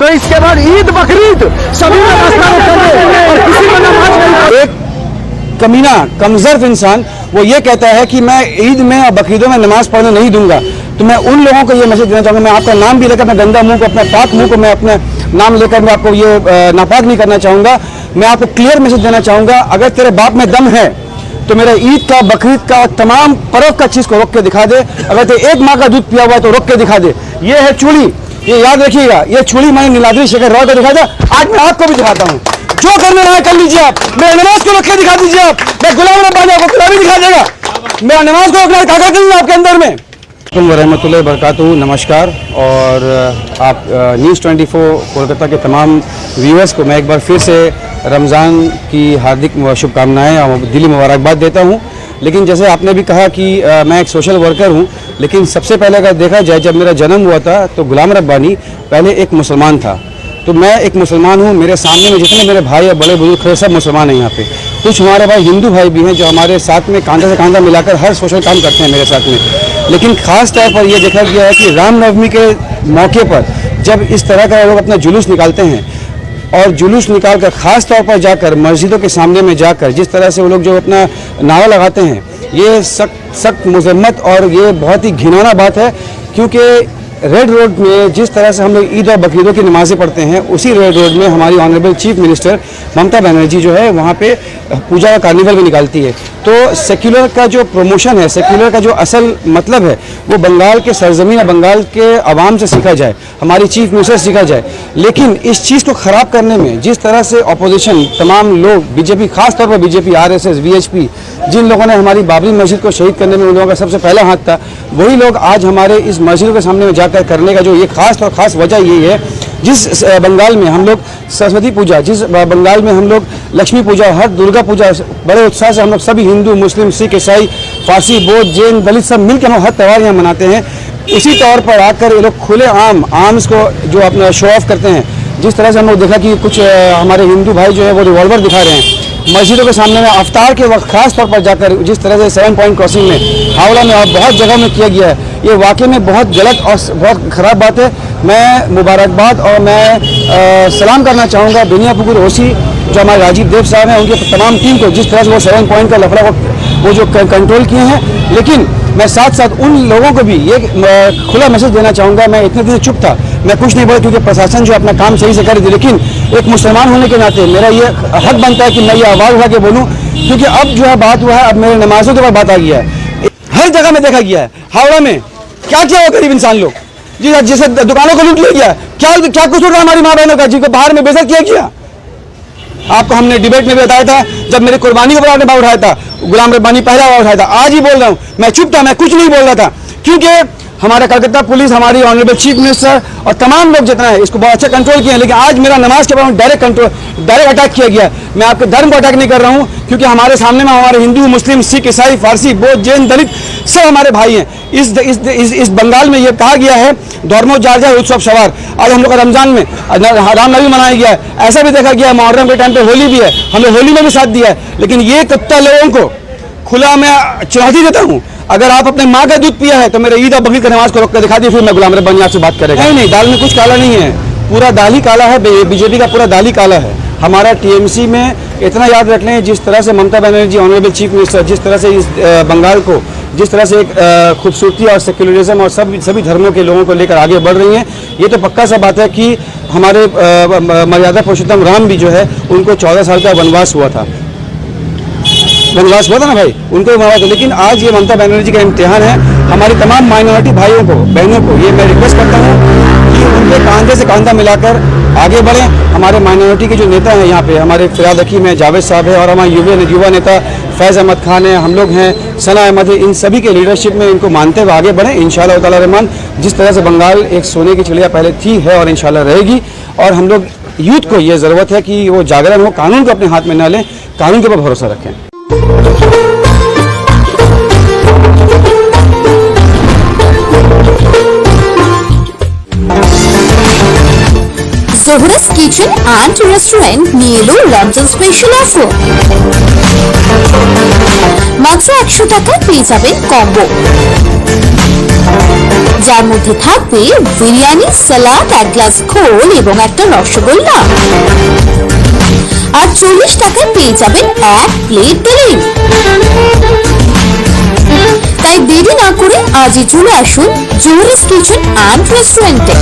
तो इसके बाद ईद बकरीद सभी में रास्ता रोकेंगे और किसी को नमाज नहीं। एक कमीना कमजोर इंसान वो ये कहता है कि मैं ईद में और बकरीदों में नमाज पढ़ने नहीं दूंगा, तो मैं उन लोगों को ये मैसेज देना चाहूँगा। मैं आपका नाम भी लेकर अपने गंदा मुंह को, अपने पाक मुंह को मैं अपने नाम लेकर मैं आपको ये नापाक नहीं करना चाहूँगा। मैं आपको क्लियर मैसेज देना चाहूँगा, अगर तेरे बाप में दम है तो मेरा ईद का, बकरीद का, तमाम पर्व का चीज़ को रोक के दिखा दे। अगर तेरे एक माँ का दूध पिया हुआ है तो रोक के दिखा दे। ये है चूड़ी, ये याद रखिएगा, ये चूड़ी मैंने नीलाद्री शेखर राव को दिखाया था, आज मैं आपको भी दिखाता हूँ। जो करने रहा कर लीजिए आप, मेरे नमाज को रोक के दिखा दीजिए आप। मैं गुलाम रब्बानी आपको गुलामी दिखा देगा, मेरा नमाज को रोकना ताकत नहीं है आपके अंदर में। रहमतुल्लाहि बरकातहू, नमस्कार। और आप न्यूज़ 24 कोलकाता के तमाम व्यूअर्स को मैं एक बार फिर से रमज़ान की हार्दिक शुभकामनाएं और दिली मुबारकबाद देता हूं। लेकिन जैसे आपने भी कहा कि मैं एक सोशल वर्कर हूं, लेकिन सबसे पहले अगर देखा जाए, जब मेरा जन्म हुआ था तो गुलाम रब्बानी पहले एक मुसलमान था। तो मैं एक मुसलमान हूँ, मेरे सामने में जितने मेरे भाई और बड़े बुजुर्ग खड़े सब मुसलमान हैं यहाँ पे। कुछ हमारे भाई हिंदू भाई भी हैं जो हमारे साथ में कांधा से कांधा मिलाकर हर सोशल काम करते हैं मेरे साथ में। लेकिन ख़ास तौर पर यह देखा गया है कि रामनवमी के मौके पर जब इस तरह का लोग अपना जुलूस निकालते हैं और जुलूस निकाल कर ख़ास तौर पर जाकर मस्जिदों के सामने में जाकर जिस तरह से वो लोग जो अपना नारा लगाते हैं, ये सख्त मजम्मत और ये बहुत ही घिनौना बात है। क्योंकि रेड रोड में जिस तरह से हम लोग ईद और बकरीदों की नमाज़ें पढ़ते हैं, उसी रेड रोड में हमारी honourable chief minister Mamata Banerjee जो है वहाँ पे पूजा का कार्निवल भी निकालती है। तो सेक्युलर का जो प्रमोशन है, सेक्युलर का जो असल मतलब है, वो बंगाल के सरजमीन और बंगाल के अवाम से सीखा जाए, हमारी चीफ मिनिस्टर सीखा जाए। लेकिन इस चीज़ को ख़राब करने में जिस तरह से अपोजिशन तमाम लोग, बीजेपी, खास तौर पर बीजेपी, RSS, VHP, जिन लोगों ने हमारी बाबरी मस्जिद को शहीद करने में उन लोगों का सबसे पहला हाथ था, वही लोग आज हमारे इस मस्जिदों के सामने में जाकर करने का जो ये खास वजह यही है, जिस बंगाल में हम लोग सरस्वती पूजा, जिस बंगाल में हम लोग लक्ष्मी पूजा, हर दुर्गा पूजा बड़े उत्साह से हम लोग सभी हिंदू, मुस्लिम, सिख, ईसाई, पारसी, बौद्ध, जैन, दलित सब मिलकर हम हर त्यौहार यहाँ मनाते हैं। इसी तौर पर आकर ये लोग खुले आर्म्स को जो अपना शो ऑफ करते हैं, जिस तरह से हम लोग देखा कि कुछ हमारे हिंदू भाई जो है वो रिवॉल्वर दिखा रहे हैं मस्जिदों के सामने में अफ्तार के वक्त, खास तौर पर जाकर जिस तरह से 7 पॉइंट क्रॉसिंग में, हावड़ा में और बहुत जगह में किया गया है, ये वाकई में बहुत गलत और बहुत ख़राब बात है। मैं मुबारकबाद और मैं सलाम करना चाहूँगा बेनियापुकुर ओसी जो हमारे राजीव देव साहब हैं, उनके तमाम टीम को, जिस तरह से वो 7 पॉइंट का लफड़ा वो जो कंट्रोल किए हैं। लेकिन मैं साथ साथ उन लोगों को भी ये खुला मैसेज देना चाहूँगा, मैं इतने दिन चुप था, मैं कुछ नहीं बोला क्योंकि प्रशासन जो अपना काम सही से कर रही थी, लेकिन एक मुसलमान होने के नाते मेरा ये हक बनता है कि मैं ये आवाज़ उठा के बोलूँ, क्योंकि अब जो है बात हुआ है, अब मेरे नमाजों के बाद बात आ गया है। हर जगह में देखा गया है, हावड़ा में क्या किया हो गरीब इंसान लोग, जैसे दुकानों को लूट लिया गया, क्या कुछ रहा हमारी माँ बहनों का, जिनको बाहर में बेइज्जत किया। आपको हमने डिबेट में भी बताया था, जब मेरे कुर्बानी के बाद बात उठाया था, गुलाम रब्बानी पहला बार उठाया था। आज ही बोल रहा हूँ, मैं चुप था, मैं कुछ नहीं बोल रहा था, क्योंकि हमारा कलकत्ता पुलिस, हमारी ऑनरेबल चीफ मिनिस्टर और तमाम लोग जितना है इसको बहुत अच्छा कंट्रोल किए हैं। लेकिन आज मेरा नमाज के बाद डायरेक्ट अटैक किया गया। मैं आपके धर्म को अटैक नहीं कर रहा हूँ, क्योंकि हमारे सामने में हमारे हिंदू, मुस्लिम, सिख, ईसाई, फारसी, बौद्ध, जैन, दलित सब हमारे भाई हैं। इस बंगाल में ये कहा गया है धर्मो जार जाए उत्सव सवार। आज हम लोग का रमजान में रामनवमी मनाया गया है, ऐसा भी देखा गया है मुहर्रम के टाइम पे होली भी है, हमने होली में भी साथ दिया है। लेकिन ये कुत्ता लोगों को खुला मैं चुनौती देता हूँ, अगर आप अपने माँ का दूध पिया है तो मेरे ईद और बकरीद की नमाज को रोक कर दिखा दी, फिर मैं गुलाम रब्बानी आपसे बात करेगा। नहीं, दाल में कुछ काला नहीं है, पूरा दाल ही काला है, बीजेपी का पूरा दाल ही काला है। हमारा TMC में इतना याद रख लें, जिस तरह से Mamata Banerjee honourable chief minister जिस तरह से इस बंगाल को जिस तरह से एक खूबसूरती और सेक्युलरिज्म और सभी धर्मों के लोगों को लेकर आगे बढ़ रही हैं, ये तो पक्का सा बात है कि हमारे मर्यादा पुरुषोत्तम राम भी जो है उनको 14 साल का वनवास हुआ था ना भाई, उनको भी मारा था। लेकिन आज ये ममता बनर्जी का इम्तिहान है। हमारी तमाम माइनॉरिटी भाइयों को, बहनों को ये मैं रिक्वेस्ट करता हूँ कि उनके कांधे से कांधा मिलाकर आगे बढ़ें। हमारे माइनॉरिटी के जो नेता हैं यहाँ पे, हमारे फिराद हकीम है, जावेद साहब है, और हमारे युवा नेता फैज़ अहमद खान है, हम लोग हैं, सना अहमद है, इन सभी के लीडरशिप में इनको मानते हुए आगे बढ़ें इंशाअल्लाह ताला रहमान। जिस तरह से बंगाल एक सोने की चिड़िया पहले थी, है और इंशाअल्लाह रहेगी। और हम लोग यूथ को ये ज़रूरत है कि वो जागरण हो, कानून को अपने हाथ में न लें, कानून के ऊपर भरोसा रखें। Zohra's Kitchen and Restaurant নিয়ে এলো রমজান স্পেশাল অফার। মাত্র 100 টাকায় পেয়ে যাবেন কম্বো। যার মধ্যে থাকবে বিরিয়ানি, সালাদ, এক গ্লাস ঘোল এবং একটা রসগোল্লা। আর 40 টাকায় পেয়ে যাবেন এক প্লেট বিরিয়ানি। তাই দেরি না করে আজই চলে আসুন জুয়েলার্স কিচেন অ্যান্ড রেস্টুরেন্টে।